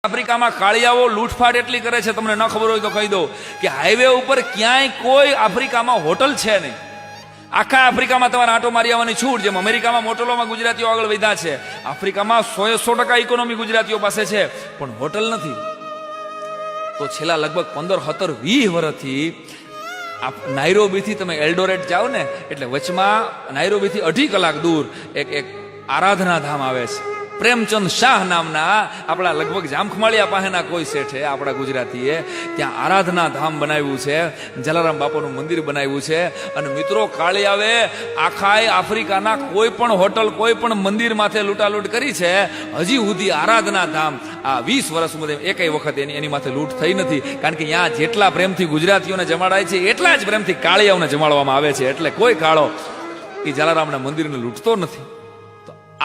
આફ્રિકામાં કાળિયાઓ લૂંટફાટ એટલી કરે છે, તમને ન ખબર હોય તો કહી દો કે હાઈવે ઉપર ક્યાંય કોઈ આફ્રિકામાં હોટલ છે નહીં. આખા આફ્રિકામાં તમારે આંટો મારી આવવાની છૂટ. જેમ અમેરિકામાં મોટલોમાં ગુજરાતીઓ આગળ વધ્યા છે, આફ્રિકામાં 100% ઇકોનોમી ગુજરાતીઓ પાસે છે, પણ હોટલ નથી. તો છેલ્લા લગભગ 15, 17, 20 વર્ષથી નાઇરોબીથી તમે એલ્ડોરેટ જાઓ ને, એટલે વચમાં નાઇરોબીથી 2.5 કલાક દૂર એક આરાધના ધામ આવે છે. પ્રેમચંદ શાહ નામના આપણા લગભગ જામખમાળિયા પાસેના કોઈ શેઠે, આપણા ગુજરાતીએ ત્યાં આરાધના ધામ બનાવ્યું છે, જલારામ બાપાનું મંદિર બનાવ્યું છે. અને મિત્રો, કાળિયાવે આખા આફ્રિકાના કોઈ પણ હોટલ, કોઈ પણ મંદિર માથે લૂંટાલૂંટ કરી છે. હજી સુધી આરાધના ધામ આ 20 વર્ષમાં એકેય વખત એની માથે લૂંટ થઈ નથી. કારણ કે ત્યાં જેટલા પ્રેમથી ગુજરાતીઓને જમાડાય છે, એટલા જ પ્રેમથી કાળિયાઓને જમાડવામાં આવે છે. એટલે કોઈ કાળો એ જલારામના મંદિરને લૂંટતો નથી.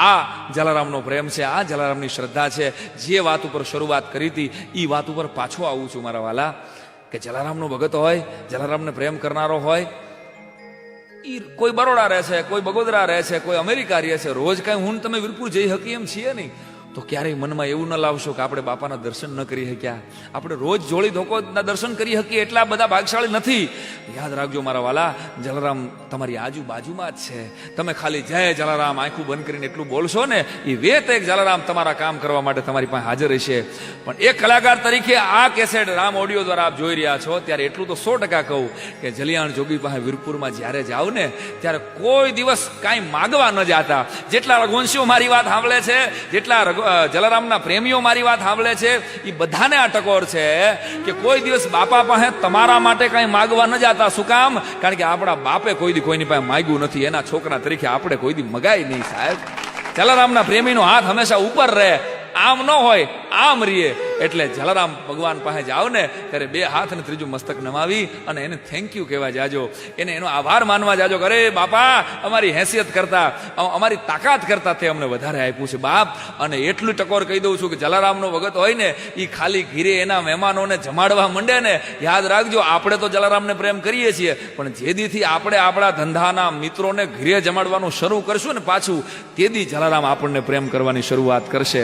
આ જલારામનો પ્રેમ છે, આ જલારામની શ્રદ્ધા છે. જે વાત ઉપર શરૂઆત કરી હતી એ વાત ઉપર પાછો આવું છું મારા વાલા, કે જલારામનો ભગત હોય, જલારામને પ્રેમ કરનારો હોય, એ કોઈ બરોડા રહે છે, કોઈ બગોદરા રહે છે, કોઈ અમેરિકા રહે છે. રોજ કઈ હું તમે વીરપુર જઈ શકીએ એમ છીએ નહીં, તો ક્યારેય મનમાં એવું ન લાવશો કે આપણે બાપાના દર્શન ન કરી શક્યા. આપણે રોજ જોડી ધોકોના દર્શન કરી શકીએ એટલા બધા ભાગશાળી નથી. યાદ રાખજો મારા વાલા, જલારામ તમારી આજુબાજુમાં જ છે. તમે ખાલી જય જલારામ આંખું બંધ કરીને એટલું બોલશો ને, એ વેત એક જલારામ તમારા કામ કરવા માટે તમારી પાસે હાજર રહેશે. પણ એક કલાકાર તરીકે આ કેસેટ રામ ઓડિયો દ્વારા આપ જોઈ રહ્યા છો, ત્યારે એટલું તો 100% કહું કે જલિયાણ જોગી પાસે વીરપુરમાં જ્યારે જાઓ ને, ત્યારે કોઈ દિવસ કાંઈ માગવા ન જાતા. જેટલા રઘુવંશીઓ મારી વાત સાંભળે છે, જેટલા જલારામના પ્રેમીઓ મારી વાત સાંભળે છે, એ બધાને આ ટકોર છે કે કોઈ દિવસ બાપા પાસે તમારા માટે કઈ માગવા ન જાતા. શું કામ? કારણ કે આપણા બાપે કોઈ દી કોઈની પાસે માગ્યું નથી. એના છોકરા તરીકે આપણે કોઈ દી મગાય નહીં સાહેબ. જલારામના પ્રેમીનો હાથ હંમેશા ઉપર રહે, આમ ન હોય આમ રીએ. એટલે જલારામ ભગવાન પાસે જાઓ ને, ત્યારે 2 હાથ અને ત્રીજું મસ્તક નમાવી અને એને થેન્ક યુ કહેવા જાજો, એને એનો આભાર માનવા જાજો. અરે બાપા, અમારી હેસિયત કરતા, અમારી તાકાત કરતા તે અમને વધારે આપ્યું છે બાપ. અને એટલું ટકોર કહી દઉં છું કે જલારામનો ભગત હોય ને, એ ખાલી ઘીરે એના મહેમાનોને જમાડવા માંડે ને, યાદ રાખજો, આપણે તો જલારામને પ્રેમ કરીએ છીએ, પણ જે દીથી આપણે આપણા ધંધાના મિત્રોને ઘીરે જમાડવાનું શરૂ કરશું ને પાછું, તે દી જલારામ આપણને પ્રેમ કરવાની શરૂઆત કરશે.